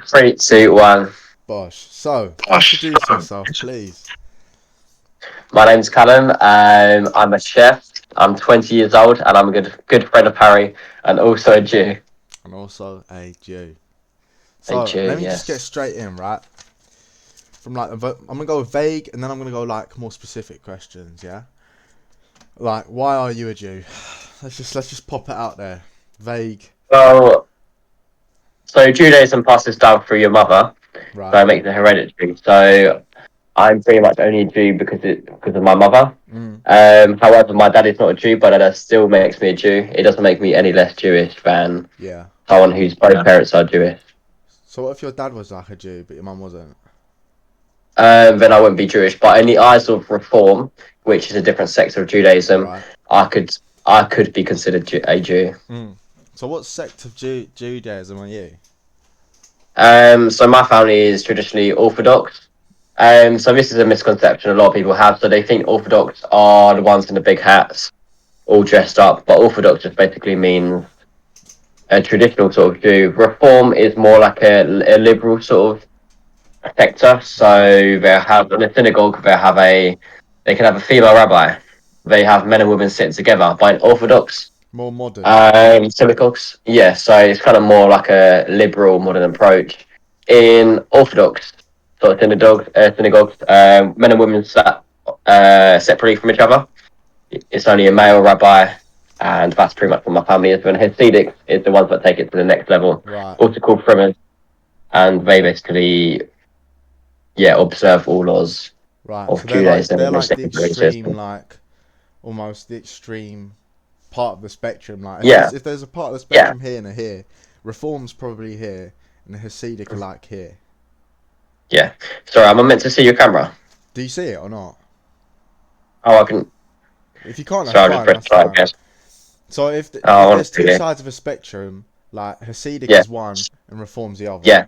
3, 2, 1. Bosh. So, introduce yourself, please. My name's Callum. I'm a chef. I'm 20 years old, and I'm a good friend of Harry, and also a Jew. And also a Jew. A So, Jew, let me just get yes. straight in, right? From like, I'm gonna go vague, and then I'm gonna go like more specific questions. Yeah. Like, why are you a Jew? Let's just pop it out there. Vague. Well, so Judaism passes down through your mother, so Right. it makes it hereditary. So I'm pretty much only a Jew because of my mother. Mm. However, my dad is not a Jew, but that still makes me a Jew. It doesn't make me any less Jewish than Yeah. someone whose both parents are Jewish. So, what if your dad was like a Jew, but your mum wasn't? Then I wouldn't be Jewish. But in the eyes of Reform, which is a different sector of Judaism, Right. I could I could be considered a Jew. Mm. So, what sect of Judaism are you? So my family is traditionally Orthodox. So this is a misconception a lot of people have. So they think Orthodox are the ones in the big hats, all dressed up. But Orthodox just basically means a traditional sort of Jew. Reform is more like a liberal sort of sector. Right. So they have in a synagogue they can have a female rabbi. They have men and women sitting together. But in Orthodox More modern. synagogues, yeah, so it's kind of more like a liberal modern approach. In Orthodox sort of synagogues, men and women sat separately from each other. It's only a male rabbi, and that's pretty much what my family is. And Hasidic is the ones that take it to the next level, Right. also called Frimmers, and they basically observe all laws Right. of So they're like Judaism they're in this like the different extreme, system. like almost the extreme part of the spectrum. Like Yeah, if there's a part of the yeah, spectrum here and a here, Reform's probably here, and the Hasidic are like here. yeah. Sorry, am I meant to see your camera? Do you see it or not? Oh, I can. If you can't, that's Sorry, I'll just fine. press That's try fine. again. So Oh, if there's two honestly, sides of a spectrum, like Hasidic yeah, is one and Reform's the other. yeah,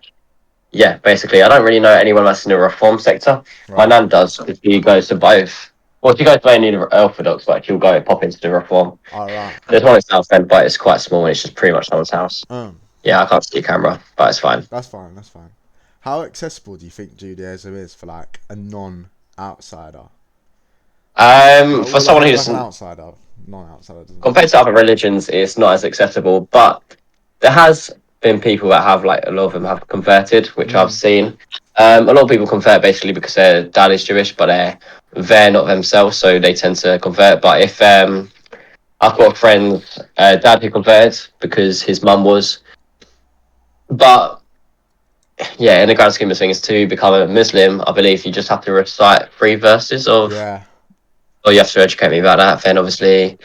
yeah. Basically, I don't really know anyone that's in the reform sector. My Right. nan does because she goes to both. Well, she goes mainly to Orthodox, but she'll go pop into the reform. All right. There's one in Southend, but it's quite small and it's just pretty much someone's house. Um. Yeah, I can't see your camera, but it's fine. That's fine. That's fine. How accessible do you think Judaism is for like a non-outsider? For Like someone like who's an outsider, non-outsider doesn't. compared to other religions, it's not as accessible, but there has been people that have like a lot of them have converted, which I've Mm. seen. A lot of people convert basically because their dad is Jewish, but they're not themselves, so they tend to convert. But if I've got a friend's dad who converted because his mum was, but yeah, in the grand scheme of things, to become a Muslim, I believe you just have to recite 3 verses of, Yeah. or you have to educate me about that. Then obviously,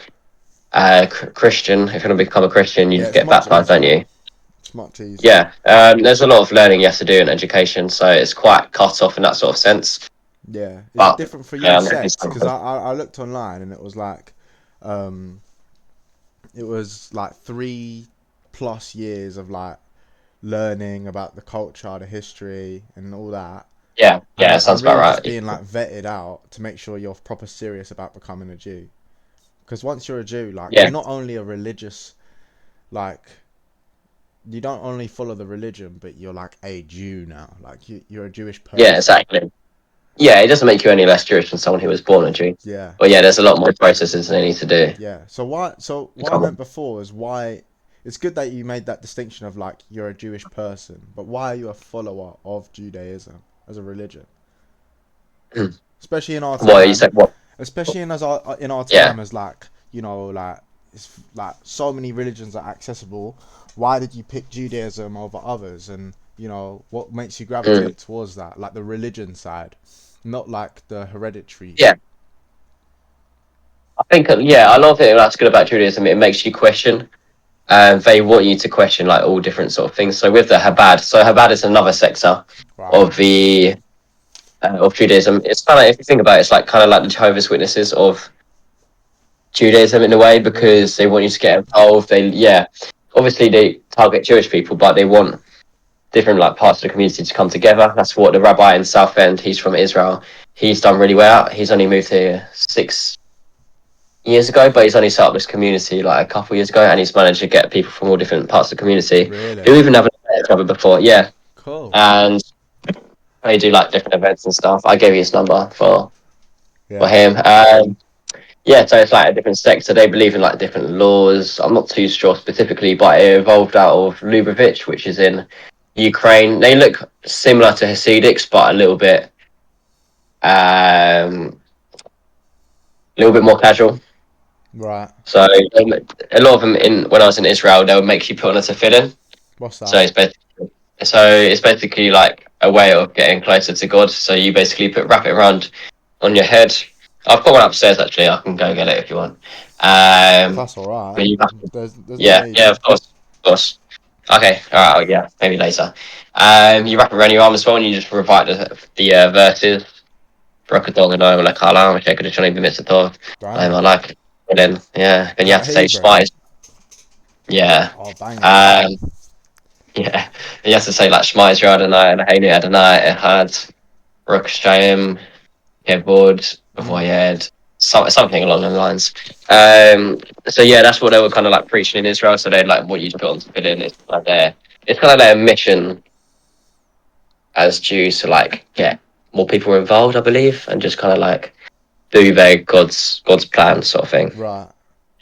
Christian, if you want to become a Christian, you Yeah. just It's get much baptized, don't easier. you? It's much easier. Yeah, there's a lot of learning you have to do in education, so it's quite cut off in that sort of sense. Yeah. Is it But different for your sect? Because something. I looked online and um, it was like 3+ years of like learning about the culture, the history, and all that, Yeah, yeah, and sounds about really just right. being like vetted out to make sure you're proper serious about becoming a Jew. Because once you're a Jew, like Yeah, you're not only a religious, like you don't only follow the religion, but you're like a Jew now. Like you're a Jewish yeah, person. exactly. Yeah, it doesn't make you any less Jewish than someone who was born a Jew. Yeah, But yeah, there's a lot more processes they need to do. yeah. So why? So what I meant Come before is why. It's good that you made that distinction of like you're a Jewish person, but why are you a follower of Judaism as a religion? on. Especially in our Well, you time, said what? especially in our Yeah. time as like like it's like so many religions are accessible. Why did you pick Judaism over others? And what makes you Mm. gravitate towards that, like the religion side, not like the hereditary. Yeah, I think yeah, a lot of it that's good about Judaism. It makes you question. They want you to question like all different sort of things. So with the Chabad, so Chabad is another sector Right. of the of Judaism. It's kind of if you think about it, it's like kind of like the Jehovah's Witnesses of Judaism in a way Really. because they want you to get involved. Obviously they target Jewish people, but they want different like parts of the community to come together. That's what the rabbi in Southend, he's from Israel. He's done really well. He's only moved here 6 years ago, but he's only set up this community like a couple of years ago, and he's managed to get people from all different parts of the community Really. who even never met each other before. Yeah, Cool. and they do like different events and stuff. I gave you his number for Yeah. him. Yeah, so it's like a different sector. They believe in like different laws. I'm not too sure specifically, but it evolved out of Lubavitch, which is in Ukraine. They look similar to Hasidics, but a little bit more casual. Right. So a lot of them in when I was in Israel, they would make you put on a tefillin. What's So that? it's basically like a way of getting closer to God. So you basically wrap it around on your head. I've got one upstairs actually. I can go get it if you want. That's all right. But you There's no yeah, need. yeah, of course. Okay, all right, oh, yeah, maybe later. You wrap it around your arm as well, and you just recite the verses. Broke a dog and I like Allah, which I could have shown been Mitzvah. I Damn. like. And then yeah, then Is you have that to say Hebrew? Shema. Yeah. Oh, banging. Um, yeah. And you have to say like Shema Israel Adonai and Hainu Adonai Ehad Baruch Hashem Kevod Mm. Avoyed something along those lines. So yeah, that's what they were kind of like preaching in Israel. So they'd like what you put on to fit in. It's kind of their mission as Jews to like get more people involved, I believe, and just kind of like do their God's plan sort of thing. Right.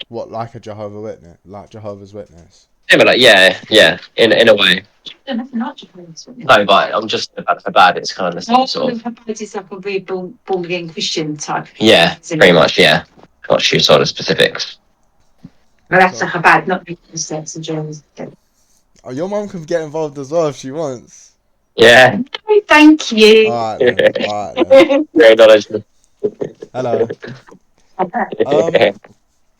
What, like a Jehovah Witness? Like Jehovah's Witness? Similar, yeah, in a way. No, but I'm just about for bad. It's kind of the same sort of. It's like a very born again Christian type. Yeah, pretty much. Yeah, not sure sort of specifics. But that's like a bad, not the steps of Jones. Oh, your mum can get involved as well if she wants. Yeah. Thank you. All right then. All right then. Very knowledgeable. Hello.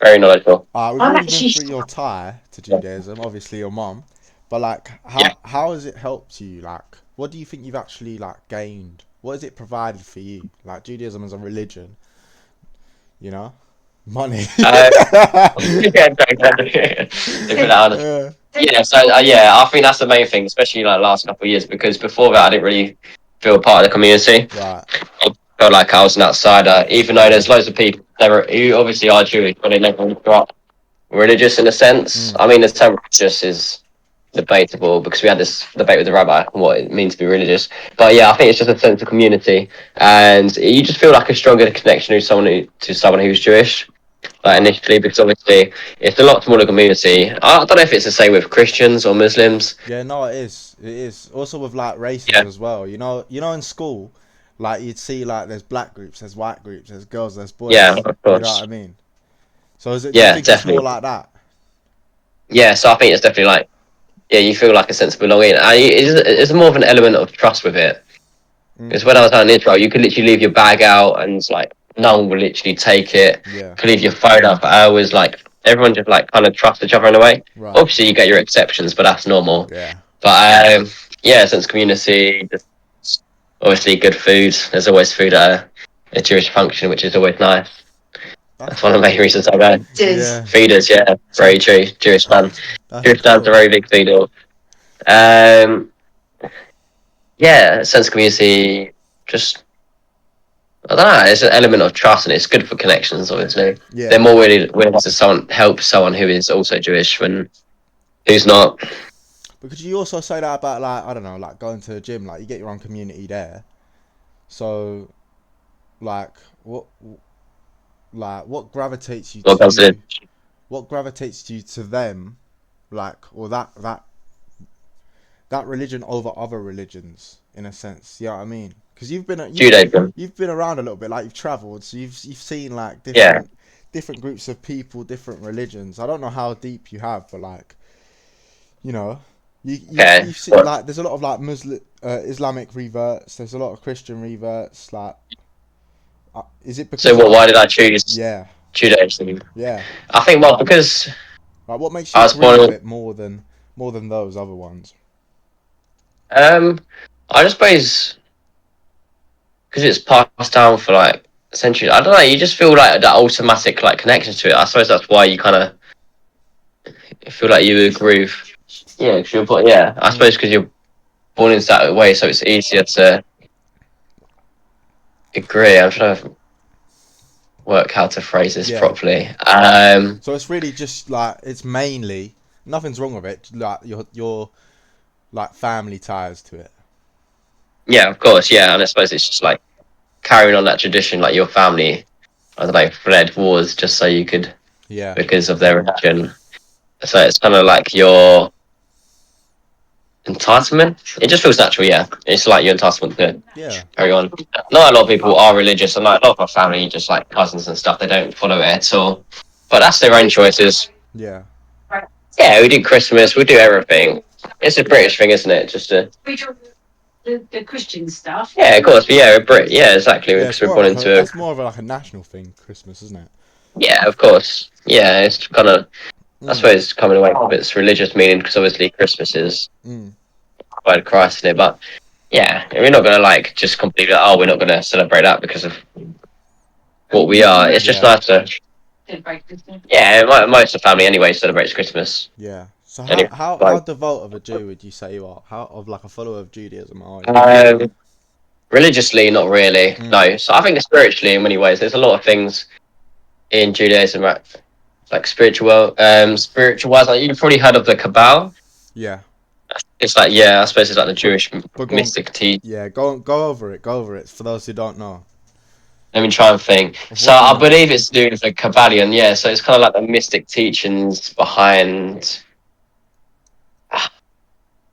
Very knowledgeable. We've already been through your tie to Judaism, obviously your mum, but like, how has it helped you? Like, what do you think you've actually like gained? What has it provided for you? Like Judaism as a religion, you know, money. Yeah, so yeah, I think that's the main thing, especially like last couple of years, because before that I didn't really feel part of the community. Right. I felt like I was an outsider, even though there's loads of people who obviously are Jewish, but they never grew up religious in a sense. I mean, the term religious is debatable because we had this debate with the rabbi on what it means to be religious. But yeah, I think it's just a sense of community, and you just feel like a stronger connection to someone who's Jewish. Like initially, because obviously it's a lot smaller community. I don't know if it's the same with Christians or Muslims. Yeah, no, it is. It is. Also with like races Yeah. as well. You know, in school, like you'd see like there's black groups, there's white groups, there's girls, there's boys. Yeah, of You know course. what I mean? So is it? Yeah, do you think definitely. it's more like that? Yeah, so I think it's definitely like, yeah, you feel like a sense of belonging. And it's more of an element of trust with it. Because when I was out in Israel, you could literally leave your bag out and it's like no one will literally take it. Yeah. You could leave your phone up for hours. Like everyone just like kind of trusts each other in a way. Right. Obviously, you get your exceptions, but that's normal. Yeah. But yeah, sense of community. Just obviously, good food. There's always food at a Jewish function, which is always nice. That's one of the main reasons I go. Yeah. Feeders, yeah, very true. Jewish fans. That's Jewish fans cool. are very big feeder. Yeah, sense of community. Just I don't know. It's an element of trust, and it's good for connections. Obviously, Yeah. they're more willing to help someone who is also Jewish than who's not. But could you also say that about like I don't know, like going to the gym, like you get your own community there. So, like what gravitates you What comes to? in. What gravitates you to them, like or that religion over other religions in a sense? You know what I mean? Because Judaism. you've been around a little bit, like you've travelled, so you've seen like Yeah. different groups of people, different religions. I don't know how deep you have, but like, you know, Okay. you've seen like there's a lot of like Muslim Islamic reverts. There's a lot of Christian reverts. Like, is it because? So why did I choose Yeah, Judaism? yeah. I think because Like, what makes you I was agree with born. it more than those other ones? I just suppose because it's passed down for like centuries. I don't know. You just feel like that automatic like connection to it. I suppose that's why you kind of feel like you agree with. Yeah, cause you're born, yeah. I suppose because you're born in that way, so it's easier to agree. I'm trying to work how to phrase this Yeah. properly. So it's really just like it's mainly nothing's wrong with it. Like like family ties to it. Yeah, of course, yeah, and I suppose it's just like carrying on that tradition, like your family, I don't know, fled wars just so you could, Yeah, because of their religion. So it's kind of like your entitlement. It just feels natural, yeah. It's like your entitlement to yeah, carry on. Not a lot of people are religious, and like a lot of our family, just like cousins and stuff, they don't follow it at all. But that's their own choices. yeah. Yeah, we do Christmas, we do everything. It's a British thing, isn't it? Just to We do the Christian stuff. yeah, of course. But yeah, we're Brit. Yeah, exactly. Yeah, Because it's we're more born of like a, into a that's more of like a national thing, Christmas, isn't it? yeah, of course. Yeah, it's kind of I Mm, suppose it's coming away from its religious meaning because obviously Christmas is mm. quite Christ in it. But yeah, we're not gonna like just completely we're not gonna celebrate that because of what we are. It's just Yeah. nice to yeah. Most of the family anyway celebrates Christmas. Yeah. So Anyway, how devout of a Jew would you say you are? How of like a follower of Judaism are you? religiously, not really. Mm. No. So I think spiritually, in many ways, there's a lot of things in Judaism, right? Like spiritual wise. Like you've probably heard of the Kabbalah. Yeah. It's like yeah, I suppose it's like the Jewish But go on, mystic tea. yeah, go over it. Go over it for those who don't know. Let me try and think. Of So what you I know. believe it's to do with the Kabbalion, yeah. So it's kind of like the mystic teachings behind.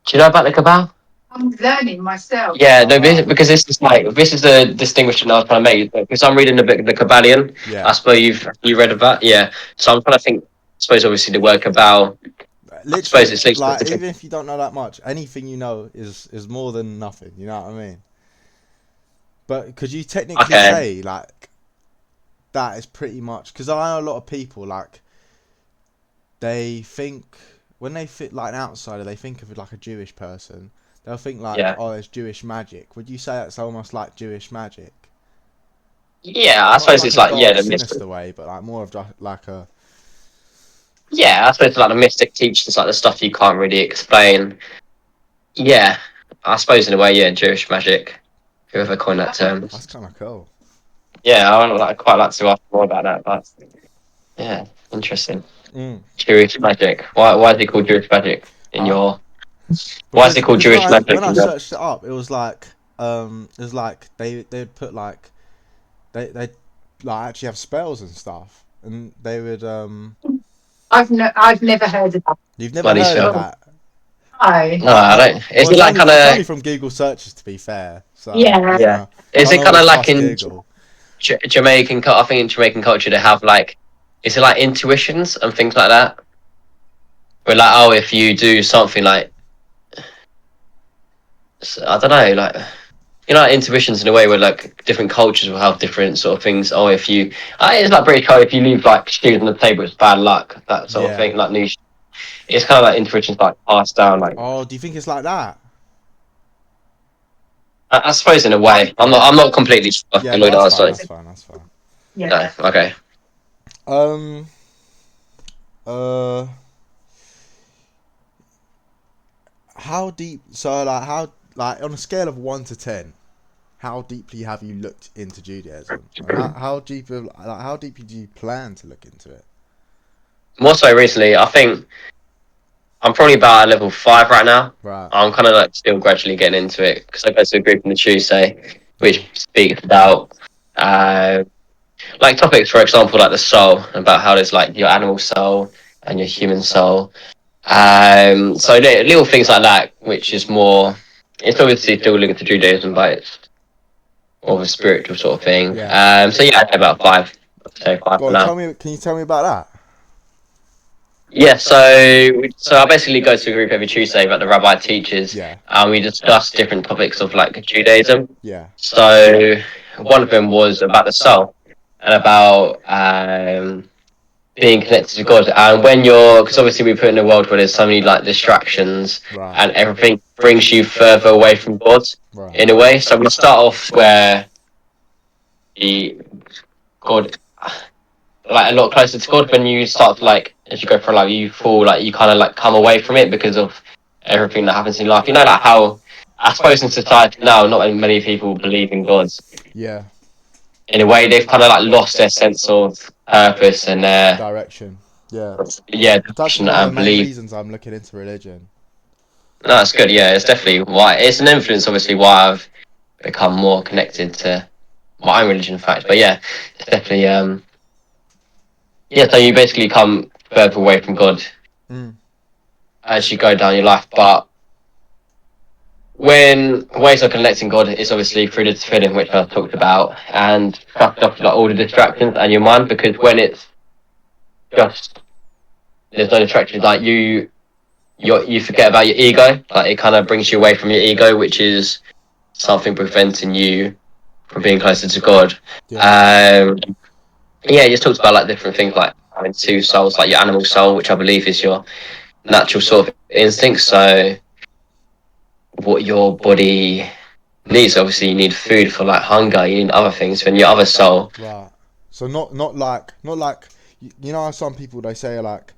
Do you know about the Kabbalah? I'm learning myself. Yeah, no, Oh, wow. because this is the distinction I was trying to make. Because I'm reading the book, the Kabbalion. Yeah. I suppose you read of that, yeah. So I'm trying to think. I suppose obviously the word Kabbal. I suppose Literally, it's linked like to even if you don't know that much, anything you know is more than nothing. You know what I mean? But could you technically Okay. say like that is pretty much because I know a lot of people like they think when they fit like an outsider, they think of it like a Jewish person. They'll think like, Yeah. oh, it's Jewish magic. Would you say that's almost like Jewish magic? Yeah, I Not in suppose like it's a like yeah, dark, the mystic. sinister way, but like more of just like a Yeah, I suppose it's like the mystic teachings, like the stuff you can't really explain. Yeah, I suppose in a way, yeah, Jewish magic. Whoever coined that term. that's kind of cool. Yeah, I would like quite like to ask more about that, but yeah, interesting. Mm. Jewish magic. Why is it called Jewish magic in Huh? your? Why is it called Jewish magic? When I searched it up, it was like they'd put like they like actually have spells and stuff, and they would I've never heard of that. You've never Bloody heard spell. of that? No, I don't. Is Well, it like kind it's only of? from Google searches to be fair. So Yeah. Yeah. Is don't it kind of always like trust in Google. Jamaican? I think in Jamaican culture they have like, is it like intuitions and things like that? Where like, oh, if you do something like, I don't know, like like intuitions in a way where like different cultures will have different sort of things. Oh, if you, it's like British culture. If you leave like shoes on the table, it's bad luck. That sort of Yeah. thing. Like new. It's kind of like intuitions like passed down. Like Oh, do you think it's like that? I suppose in a way. I'm not completely sure. Yeah, in no, the that's fine. answer. That's fine. That's fine. Yeah. No, okay. Um. Uh. How deep? So like on a scale of 1 to 10, how deeply have you looked into Judaism? And how how deeply do you plan to look into it? More so recently, I think I'm probably about at level 5 right now. Right. I'm kind of like still gradually getting into it because I go to a group on the Tuesday, which speaks about like topics, for example, like the soul, about how there's like your animal soul and your human soul. So little things like that, which is more. It's obviously still linked to Judaism, but it's more of a spiritual sort of thing. Yeah. So yeah, about 5. I'd say 5 Go for on, now. Can you tell me about that? Yeah, so I basically go to a group every Tuesday about the rabbi teachers, Yeah. and we discuss different topics of like Judaism. Yeah. So one of them was about the soul and about being connected to God. And when because obviously we put in a world where there's so many like distractions Right. and everything brings you further away from God Right. in a way. So we start off where God, like a lot closer to God. When you start to, like as you go through life, you fall like you kind of like come away from it because of everything that happens in life. You know, like how I suppose in society now, not many people believe in God. Yeah. In a way, they've kind of like lost their sense of purpose and their Direction. Yeah. yeah It's actually direction one of the and main belief. reasons I'm looking into religion. No, that's good. Yeah, it's definitely why it's an influence. Obviously, why I've become more connected to my own religion, in fact. But yeah, it's definitely yeah. So you basically come further away from God Mm. as you go down your life. But when ways of connecting God is obviously through the tefillin, which I talked about, and stuff like all the distractions and your mind, because when it's just there's no distractions, like you forget about your ego. Like it kind of brings you away from your ego, which is something preventing you from being closer to God. Yeah. Um, yeah, you just talked about like different things like having two souls, like your animal soul, which I believe is your natural sort of instinct. So what your body needs, obviously, you need food for like hunger. You need other things. When your other soul, Right. So not like you know how some people they say like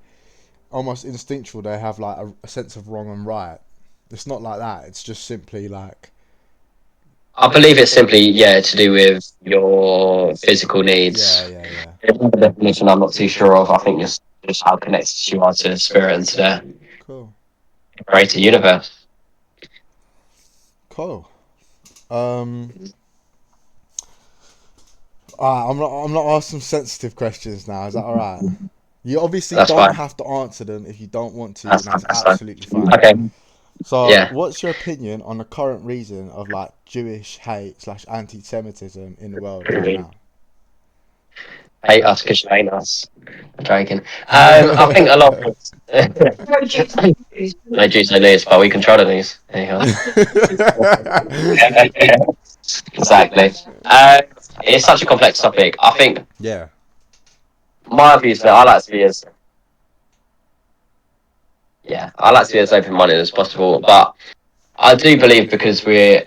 almost instinctual they have like a sense of wrong and right. It's not like that. It's just simply like I believe it's simply to do with your physical yeah, needs. yeah, yeah. The definition I'm not too sure of. I think just how connected you are to the spirit and to the Cool. greater universe. Cool. Um I'm not asking sensitive questions now, is that alright? You obviously That's don't fine. have to answer them if you don't want to, and That's that's fine. That's fine. absolutely fine. Okay. So, Yeah. what's your opinion on the current reason of like Jewish hate / anti-Semitism in the world right now? Hate us because you hate us. I'm joking. I think a lot of No Jews. no Jews, no news, but we control the news. There you go. Exactly. It's such a complex topic. I think Yeah. my views that I like to be as I like to be as open-minded as possible, but I do believe because we're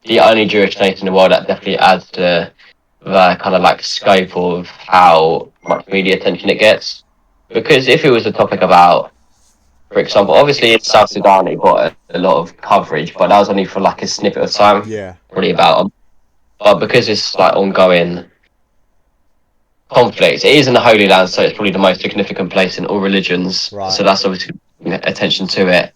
the only Jewish nation in the world that definitely adds to the kind of like scope of how much media attention it gets. Because if it was a topic about, for example, obviously in South Sudan it got a lot of coverage, but that was only for like a snippet of time, Yeah. probably about. But because it's like ongoing conflict, it is in the Holy Land, so it's probably the most significant place in all religions. Right. So that's obviously attention to it.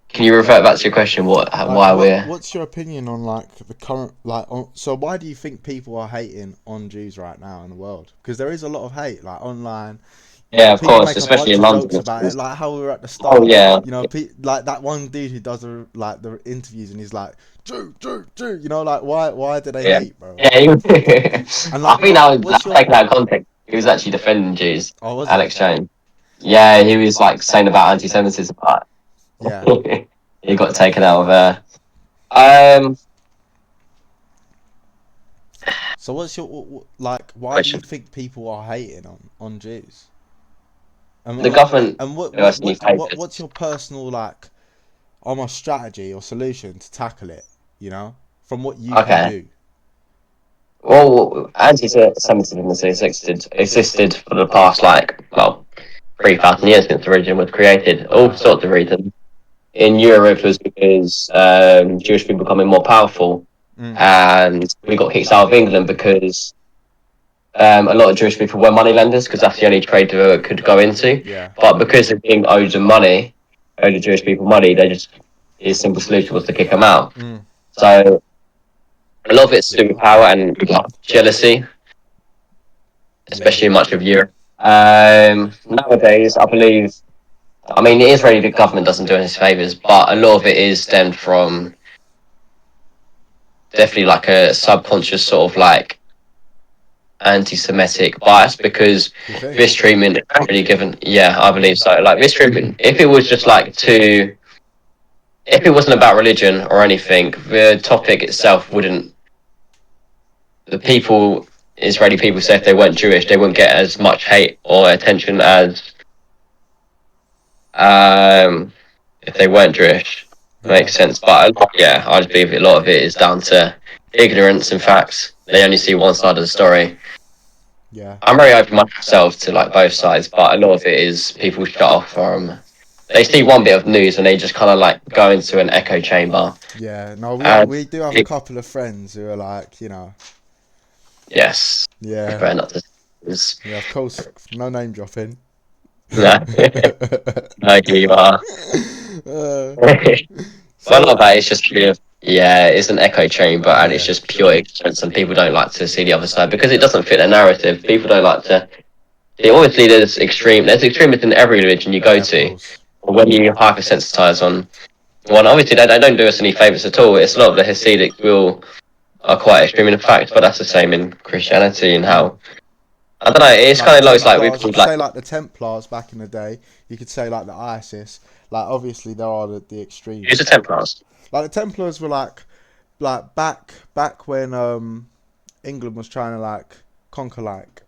Can you revert back to your question? Like, Why we're what's your opinion on like the current like? So, why do you think people are hating on Jews right now in the world? Because there is a lot of hate, like online. You know, yeah, of people course, make a especially bunch in of jokes London. about it, like how we were at the Oh start. yeah, You know, like that one dude who does the interviews and he's like, Jew, Jew, Jew. You know, like why do they yeah, hate, bro? yeah. And I like, think that was what's your? taken out of context. He was actually defending Jews, Oh, was he? Alex Jones. Yeah, he was like saying about anti-Semitism, but Yeah. he got taken out of um So what's your like? Why do you question. think people are hating on Jews? And The government and personally papers. what's your personal like almost strategy or solution to tackle it? You know, from what you can Okay. do. Well, anti-Semitism has existed for the past 3,000 years since the religion was created. All Right. sorts of reasons. In Europe, it was because Jewish people becoming more powerful, Mm. and we got kicked out of England because a lot of Jewish people were money lenders because that's the only trade they could go into. Yeah. But because the king owed them money, owed the Jewish people money, his simple solution was to kick them out. Mm. So a lot of it's to do with power and jealousy, Yeah. especially in much of Europe. Nowadays, I believe, I mean, the Israeli government doesn't do us favours, but a lot of it is stemmed from definitely like a subconscious sort of like anti-Semitic bias because You think? this treatment is really given. Yeah, I believe so. Like this treatment, if it was just like if it wasn't about religion or anything, the topic itself wouldn't. The people, Israeli people, say if they weren't Jewish, they wouldn't get as much hate or attention as if they weren't Jewish. Yeah. Makes sense, but yeah, I just believe a lot of it is down to ignorance and facts. They only see one side of the story. Yeah. I'm very open myself to like both sides, but a lot of it is people shut off from. They see one bit of news and they just kind of like go into an echo chamber. Yeah. No, And we do have a couple of friends who are like, you know, yes, yeah, better not to. yeah. Of course, no name dropping. No, no, you are. Uh, Well, a lot so of that is just pure. Yeah, it's an echo chamber, and it's yeah, just pure ignorance, and people don't like to see the other side because it doesn't fit their narrative. People don't like to. Obviously, there's extremists in every religion you go yeah, of to. course. When you hypersensitize on one, obviously they don't do us any favors at all. It's a lot of the Hasidic will are quite extreme in fact, but that's the same in Christianity and Mm. how I don't know. It's Like the kind of looks like we Templars, you called could say like like the Templars back in the day. You could say like the ISIS. Like obviously there are the who's the extremes. Templars? Like the Templars were like back when England was trying to like conquer like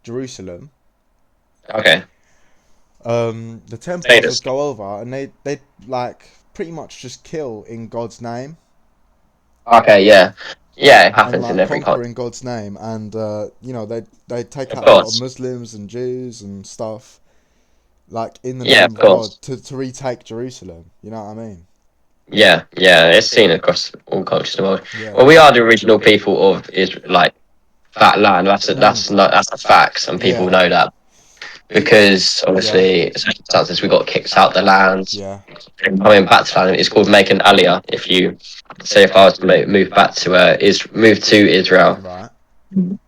Jerusalem. Okay, The Templars would Status. go over and they like pretty much just kill in God's name Okay, yeah, yeah. It and happens in like every conquer country, in God's name, and you know they take of out a lot of course. Muslims and Jews and stuff like in the Yeah, name of of God course. to retake Jerusalem. You know what I mean? Yeah, yeah. It's seen across all cultures in the world. Yeah. Well, we are the original people of like that land. Mm. That's a fact, and people Yeah. know that It's because yeah. obviously circumstances we got kicked out the land. Yeah. Coming back to land, it's called making aliyah. If you say if I was to move back to move to Israel, Right.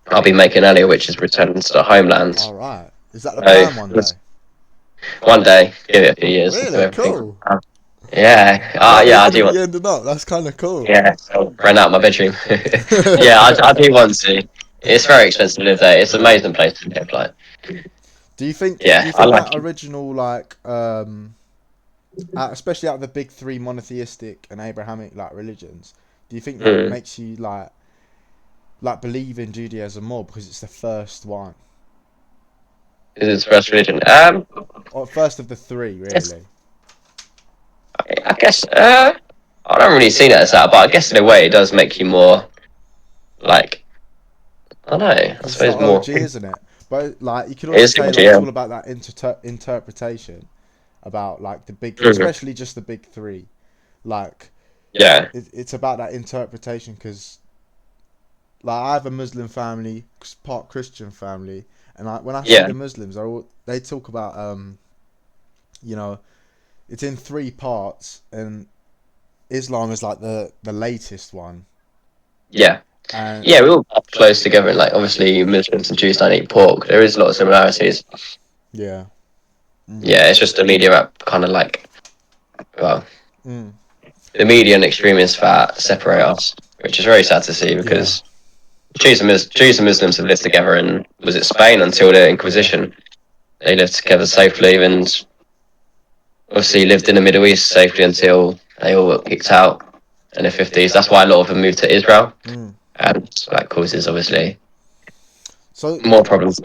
I'll be making aliyah, which is returning to the homeland. All right. Is that the So plan one day? one day, give it a few years until Really everything. cool. Yeah, Where are you yeah, I gonna do be want. ending up? That's kind of cool. Yeah, so rent out my bedroom. Yeah, I do want to. It's very expensive to live there. It's an Yeah. amazing place to live. Like, Do you think? Do yeah, you I think like that it. original like especially out of the big three monotheistic and Abrahamic like religions, do you think that Mm. makes you like believe in Judaism more because it's the first one This is first religion. or first of the three It's, really? I guess. I don't really see that as that, but I guess in a way it does make you more like I don't know. I Because it's the suppose more. OG, isn't it? But like you could It also is say the like it's yeah. all about that interpretation about like the big, Mhm. especially just the big three. Like Yeah, it's about that interpretation because like I have a Muslim family, part Christian family, and when I see yeah, the Muslims, they talk about you know, it's in three parts, and Islam is like the latest one, yeah, and yeah. We all close together, and like obviously Muslims and Jews don't eat pork. There is a lot of similarities. yeah, mm, Yeah, it's just the media up kind of like well, mm, the media and extremists that separate us, which is very sad to see yeah, because Jews and Muslims have lived together in was it Spain until the yeah, Inquisition. They lived together safely and obviously lived in the Middle East safely until they all got kicked out in the 50s. That's why a lot of them moved to Israel, mm. and that causes obviously So more problems.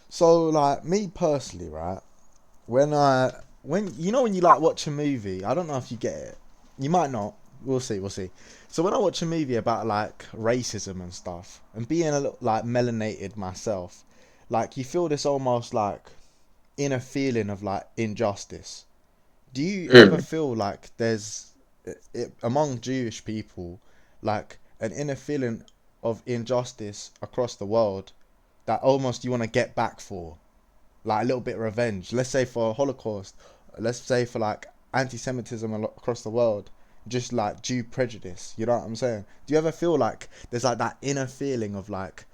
so like me personally, right? When you know when you like watch a movie, I don't know if you get it. You might not. We'll see. We'll see. So when I watch a movie about like racism and stuff, and being a little like melanated myself, like you feel this almost like inner feeling of like injustice. Do you ever Mm. feel like there's among Jewish people like an inner feeling of injustice across the world that almost you want to get back for? Like a little bit of revenge. Let's say for Holocaust, let's say for like anti-Semitism across the world, just like Jew prejudice. You know what I'm saying? Do you ever feel like there's like that inner feeling of like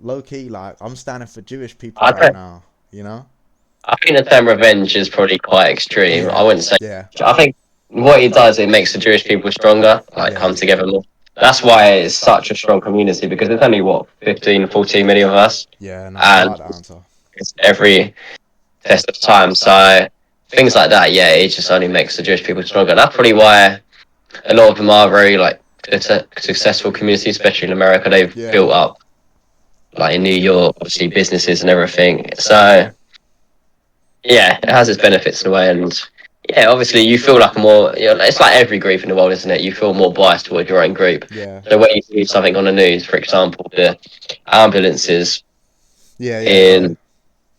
low key, like I'm standing for Jewish people I right don't. now? You know? I think the term revenge is probably quite extreme. I Yeah, wouldn't say. yeah, I think what it does, it makes the Jewish people stronger, like yeah, come together more. That's why it's such a strong community because there's only what 15, 14 million of us, yeah. No, I and like that answer. it's every test of time. So things like that, yeah, it just only makes the Jewish people stronger. That's probably why a lot of them are very like it's a successful community, especially in America. They've Yeah, built up like in New York, obviously businesses and everything. So yeah, it has its benefits in a way, and yeah, obviously you feel like a more. It's like every group in the world, isn't it? You feel more biased towards your own group. yeah, So when you see something on the news, for example, the ambulances yeah, yeah, yeah. in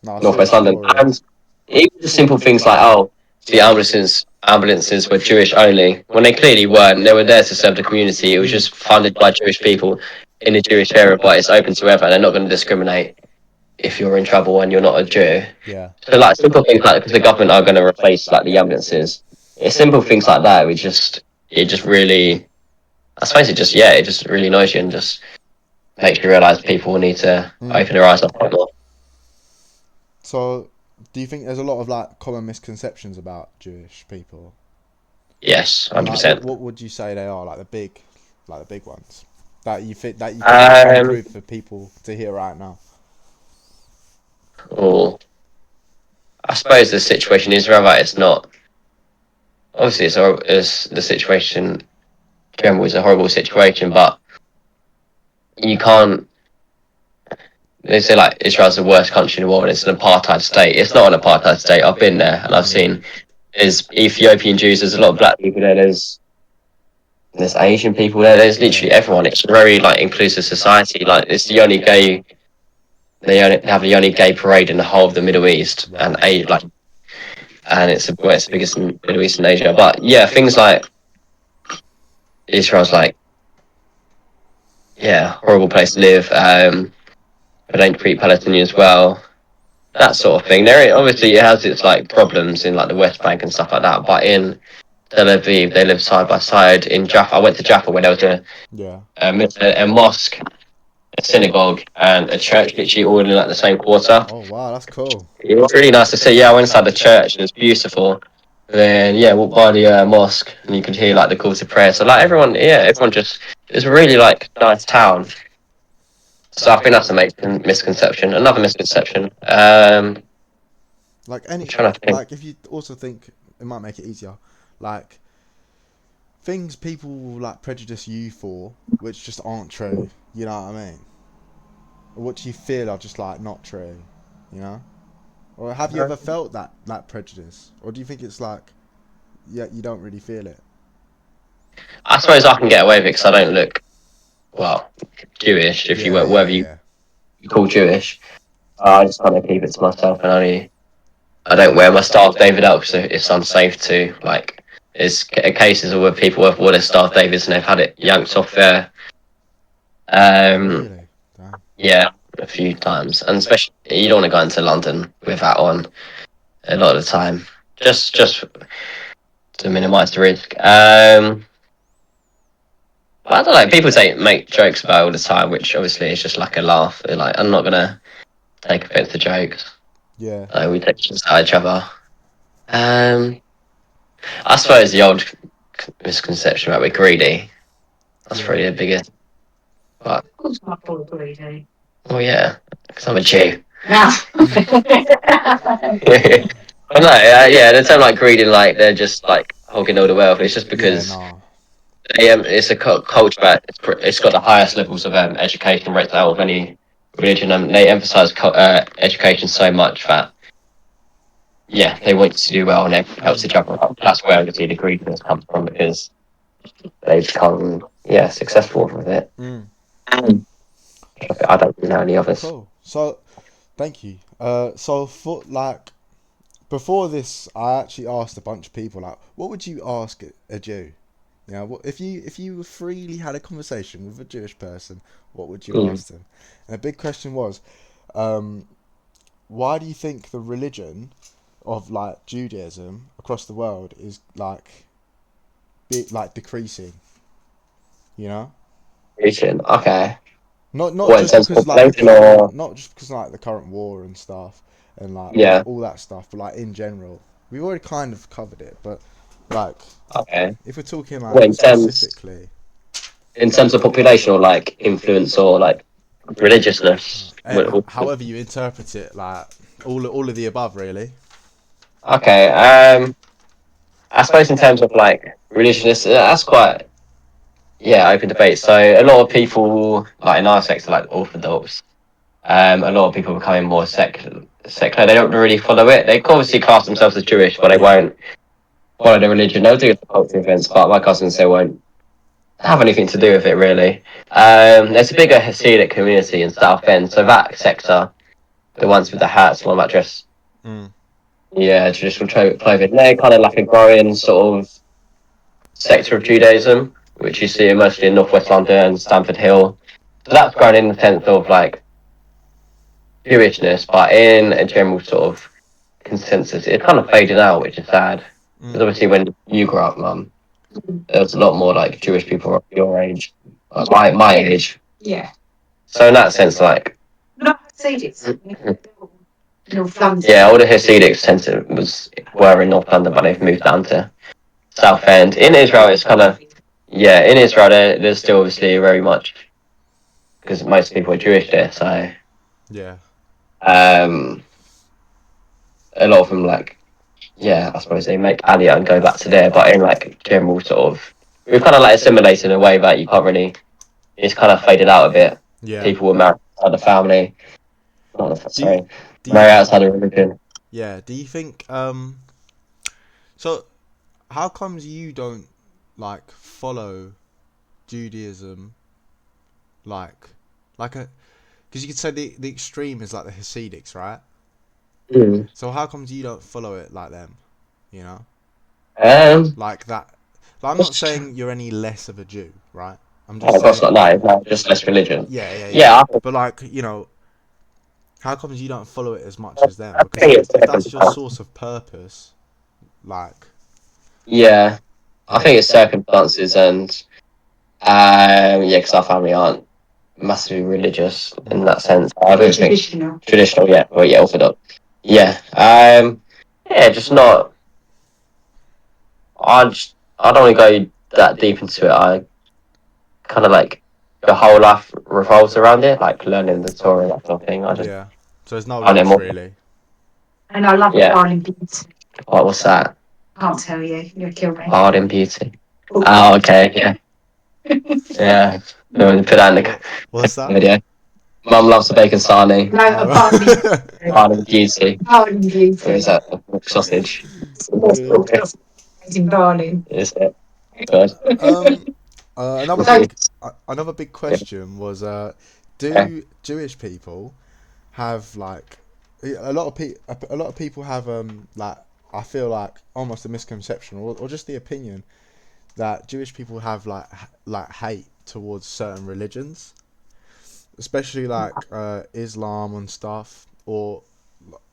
No, I saw the Northwest London, story. and even the simple things like, oh, the ambulances were Jewish only, when they clearly weren't. They were there to serve the community. It was Mm, just funded by Jewish people in the Jewish area, but it's open to everyone. They're not going to discriminate if you're in trouble and you're not a Jew. Yeah. So like simple things like because the government are going to replace like the ambulances. It's simple things like that. It just really, I suppose it just really annoys you and just makes you realise people need to open their eyes up a bit more. So, do you think there's a lot of like common misconceptions about Jewish people? Yes, And 100%. what would you say they are? Like the big ones that you think that you think come through for people to hear right now. Or I suppose the situation is right. It's not obviously it's the situation. General is a horrible situation, but you can't. They say like Israel's the worst country in the world. It's an apartheid state. It's not an apartheid state. I've been there and I've seen. There's Ethiopian Jews. There's a lot of black people there. There's Asian people there. There's literally everyone. It's a very like inclusive society. Like it's the only gay. They have the only gay parade in the whole of the Middle East, and it's the biggest in Middle East and Asia. But yeah, things like Israel's like horrible place to live. They don't treat Palestinians well. That sort of thing. There obviously it has its like problems in like the West Bank and stuff like that. But in Tel Aviv, they live side by side. In Jaffa, I went to Jaffa where there was a mosque, a synagogue, and a church literally all in like the same quarter. Oh wow, that's cool. It was really nice to see. Yeah, I went inside the church and it was beautiful. Then walked by the mosque and you could hear like the call to prayer. So like everyone just it's a really like nice town. So I think that's a misconception. Another misconception. Like like if you also think it might make it easier, like things people like prejudice you for, which just aren't true. You know what I mean? Or what you feel are just like not true. You know? Or have you ever felt that prejudice? Or do you think it's like, you don't really feel it? I suppose I can get away with it because I don't look Jewish. If you whatever you call Jewish, I just kind of keep it to myself and I don't wear my Star of David up so it's unsafe to like. There's cases where people have worn their Star of Davids and they've had it yanked off there. Really? Damn. Yeah, a few times, and especially you don't want to go into London with that on a lot of the time, just to minimise the risk. But I don't know. People make jokes about it all the time, which obviously is just like a laugh. They're like, I'm not gonna take offence to jokes. Yeah. We take jokes at each other. I suppose the old misconception about we're greedy. That's probably the biggest. But Of course, my poor greedy. oh yeah, because I'm a Jew. No. Well, no, the term like greedy, like they're just like hogging all the wealth. It's just because it's a culture that it's got the highest levels of education rates out of any religion, and they emphasise education so much that they want you to do well and it helps each other up. That's where obviously the greediness comes from because they become successful with it. I don't really know any others. Cool. So, thank you. So for like before this, I actually asked a bunch of people like, what would you ask a Jew? You know, if you freely had a conversation with a Jewish person, what would you ask them? And the big question was, why do you think the religion of like Judaism across the world is like decreasing? You know? Decreasing. Okay. Not What, just because like the current war and stuff and like all that stuff, but like in general, we've already kind of covered it. But like, if we're talking like specifically, in terms of population or like influence or like religiousness, however you interpret it, like all of the above, really. Okay. I suppose in terms of like religiousness, that's quite open debate. So a lot of people like in our sector, like Orthodox, a lot of people are becoming more secular. They don't really follow it. They obviously class themselves as Jewish, but they won't follow the religion. They'll do cultural events, but my cousins they won't have anything to do with it really. There's a bigger Hasidic community in South End, so that sector, the ones with the hats, the one that dress, traditional clothing, they're kind of like a growing sort of sector of Judaism, which you see mostly in Northwest London and Stamford Hill. So that's grown in the sense of like Jewishness, but in a general sort of consensus, it's kind of faded out, which is sad. Because obviously, when you grew up, Mum, there was a lot more like Jewish people your age, my age. Yeah. So in that sense, like, Not Hasidics. North London. yeah, all the Hasidics were in North London, but they've moved down to Southend. In Israel, it's kind of in Israel, there's still obviously very much because most people are Jewish there, so Yeah. a lot of them like I suppose they make Aliyah and go back to there, but in like general sort of we've kind of like assimilated in a way that you can't really. It's kind of faded out a bit. Yeah. People were married outside the family, not necessarily Do married you, outside the religion. yeah. Do you think so how comes you don't like follow Judaism like a because you could say the extreme is like the Hasidics, right? Mm. So how comes you don't follow it like them? You know? Um, Like that. Like, I'm not saying you're any less of a Jew, right? I'm oh, just that's saying. not no, just less religion. Yeah. Yeah, But like, how comes you don't follow it as much as them? I Because think it's if that's your circumstance. source of purpose, like, Yeah, I yeah, think it's circumstances and because our family aren't massively religious in that sense. I don't think Traditional. traditional, orthodox. Yeah, just not. I don't want to go that deep into it. I kind of like the whole life revolves around it, like learning the Torah, that sort of thing. I just yeah. So there's no I know rush more. really. And I love Yeah. Darling Beauty. What's that? Can't tell you. You'll kill me. Hard in beauty. Oh, okay, yeah, yeah. Put that in the What's that? video. Mum loves the bacon sarnie. No, a Barley. Hard in beauty. Darling Beauty. Or is that a sausage? In Darling. Is it? Good. um, So, another big Yeah. question was, Okay. do Jewish people have like a lot of people have like I feel like almost a misconception or just the opinion that Jewish people have like hate towards certain religions, especially like Islam and stuff, or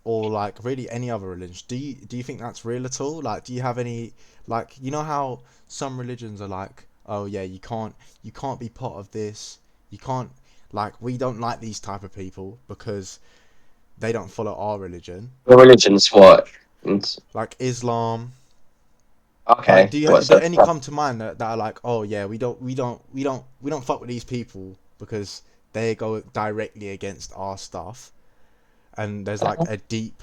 like really any other religion. Do you think that's real at all? Like, do you have any like how some religions are like, oh yeah, you can't be part of this. You can't like we don't like these type of people because they don't follow our religion. The religion's what? It's- Like Islam. Like, Okay. do any come to mind that are like, oh yeah, we don't fuck with these people because they go directly against our stuff, and there's like a deep,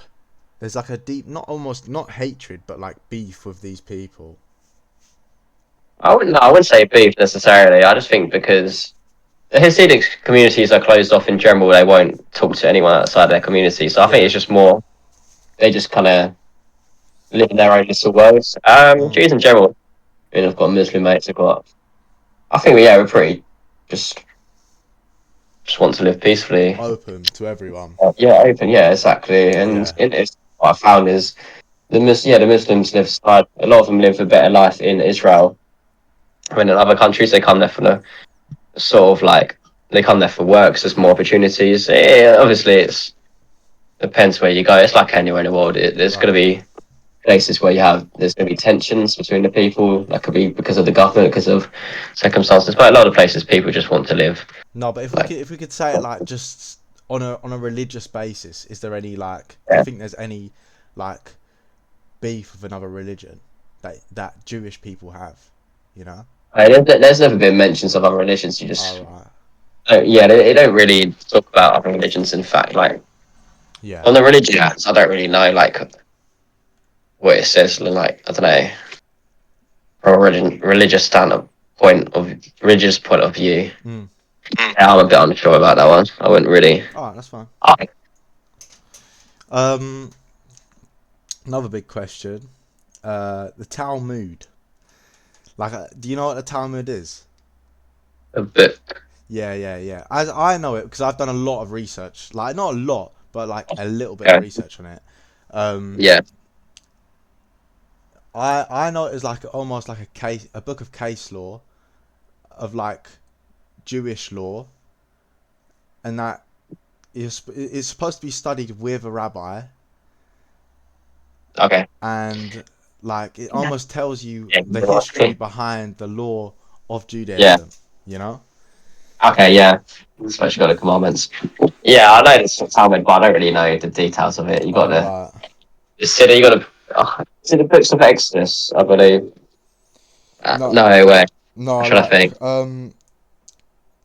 not hatred, but like beef with these people. I wouldn't say beef necessarily. I just think because the Hasidic communities are closed off in general, they won't talk to anyone outside their community. So I think Yeah. it's just more they just kind of live in their own little worlds. Jews in general. I mean, I've got Muslim mates. I've got. I think we're pretty just want to live peacefully. Open to everyone. Yeah, open. Yeah, exactly. And Yeah. it's what I found is the Muslims live side. A lot of them live a better life in Israel. When in other countries they come there for the sort of like they come there for work. So there's more opportunities. Yeah, obviously it's depends where you go. It's like anywhere in the world. There's going to be places where there's going to be tensions between the people. That could be because of the government, because of circumstances. But a lot of places, people just want to live. No, but if we could say it like just on a religious basis, is there any like do Yeah. you think there's any like beef with another religion that Jewish people have? You know? There's never been mentions of other religions. You just Alright. they don't really talk about other religions. In fact, like Yeah. on the religions, I don't really know like what it says. Like I don't know from a religious religious point of view. Mm. Yeah, I'm a bit unsure about that one. I wouldn't really. Alright, that's fine. I Um, another big question. The Talmud. Like, do you know what the Talmud is? a bit. Yeah. I know it because I've done a lot of research. Like, not a lot, but like a little bit Okay. of research on it. Yeah. I know it is like almost like a book of case law, of like Jewish law, and that it's supposed to be studied with a rabbi, Okay. and like it Yeah. almost tells you Yeah. the history behind the law of Yeah. Judaism. You know? Okay. Yeah. Especially got the commandments. Yeah, I know this Talmud, but I don't really know the details of it. You got Oh to right. consider. You got to. Oh, is it the books of Exodus? I believe. No, No way. no. I'm trying to think.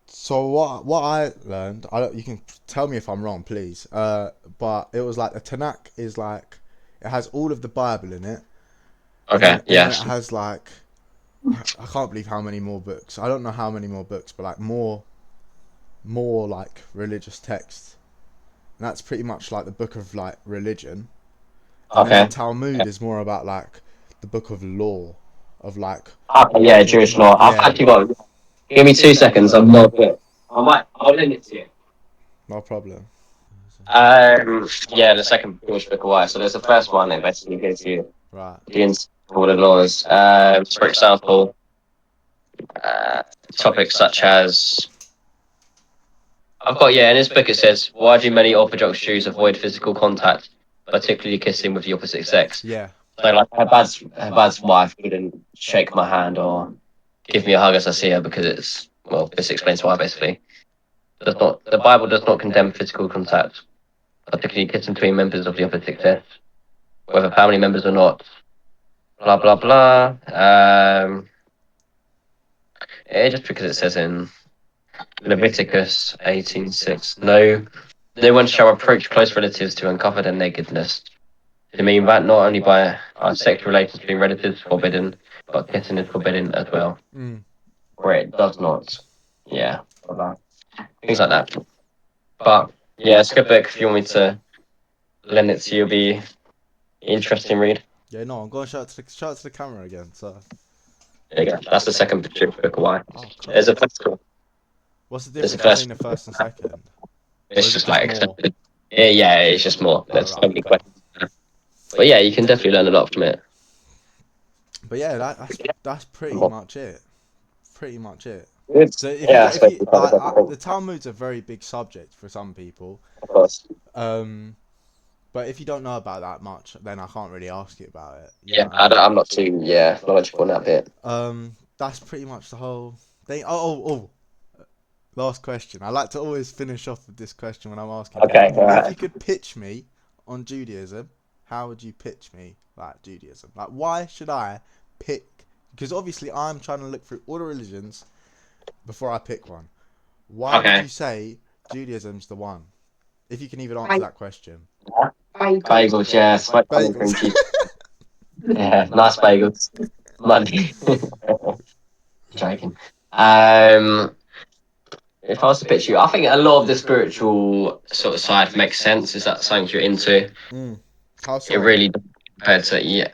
So what I learned, you can tell me if I'm wrong, please. But it was like the Tanakh is like it has all of the Bible in it, Okay. and then it Yes. has like I can't believe how many more books. I don't know how many more books, but like more like religious texts. And that's pretty much like the book of like religion. And then the Okay. Talmud is more about like the book of law, of like Okay. Yeah. Jewish law. I've yeah, actually got. Give me 2 seconds. I'm not good. I might. I'll lend it to you. no problem. Yeah, the second Jewish book of Wise. So there's the first one that basically gives you Right. the all the laws. For example, uh, topics such as I've got in this book it says why do many Orthodox Jews avoid physical contact, particularly kissing with the opposite sex? Yeah. So like her dad's wife wouldn't shake my hand or give me a hug as I see her because it's this explains why basically. The Bible does not condemn physical contact, particularly kissing between members of the opposite sex, whether family members or not. Blah blah blah. Just because it says in Leviticus 18:6, no one shall approach close relatives to uncover their nakedness. To mean that not only by sexual relations between relatives forbidden, but kissing is forbidden as well. Mm. Where it does not. Yeah. Things like that. But yeah, it's a good book if you want me to lend it to you. It'll be interesting read. Yeah. No, I'm going to shout to the camera again. So. There you go. That's the second book of why. Oh, cool. There's a first one. What's the There's a difference first. between the first and second? Or It's is it just just like more? accepted. Yeah, it's just more. Oh, There's so right. many Okay. questions. But yeah, you can definitely learn a lot from it. But yeah, that's pretty much it. Pretty much it. It's, So if you yeah, I get if suppose you we covered like everything, the Talmud's a very big subject for some people. of course. But if you don't know about that much, then I can't really ask you about it. You know Yeah, what I mean? I'm not too knowledgeable on that bit. That's pretty much the whole thing. Oh. Last question. I like to always finish off with this question when I'm asking Okay, people. all If right. you could pitch me on Judaism, how would you pitch me like Judaism? Like, why should I pick? Because obviously I'm trying to look through all the religions before I pick one. Why would Okay. you say Judaism's the one? If you can even answer that question. Bagels, yeah, smoked onion cream Bagels. cheese. Yeah, nice bagels. Money. Joking. If I was to pitch you, I think a lot of the spiritual sort of side makes sense. Is that something you're into? How It so? really compared to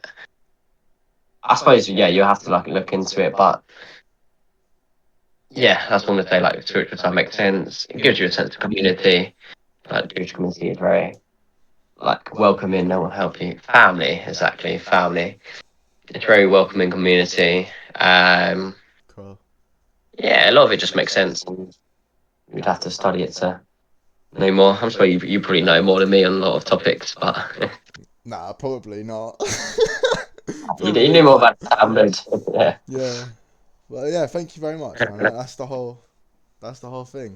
I suppose you have to like look into it, but yeah, that's one to say. Like the spiritual side makes sense. It gives you a sense of community. Like the Jewish community is very like welcoming. No one help you. Family, exactly. Family. It's a very welcoming community. Cool. Yeah, a lot of it just makes sense. And you'd have to study it to know more. I'm sure you probably know more than me on a lot of topics, but Nah, probably not. you Probably knew more not. about Talmud. Yeah. Yeah. Well, yeah. Thank you very much, man. That's the whole thing.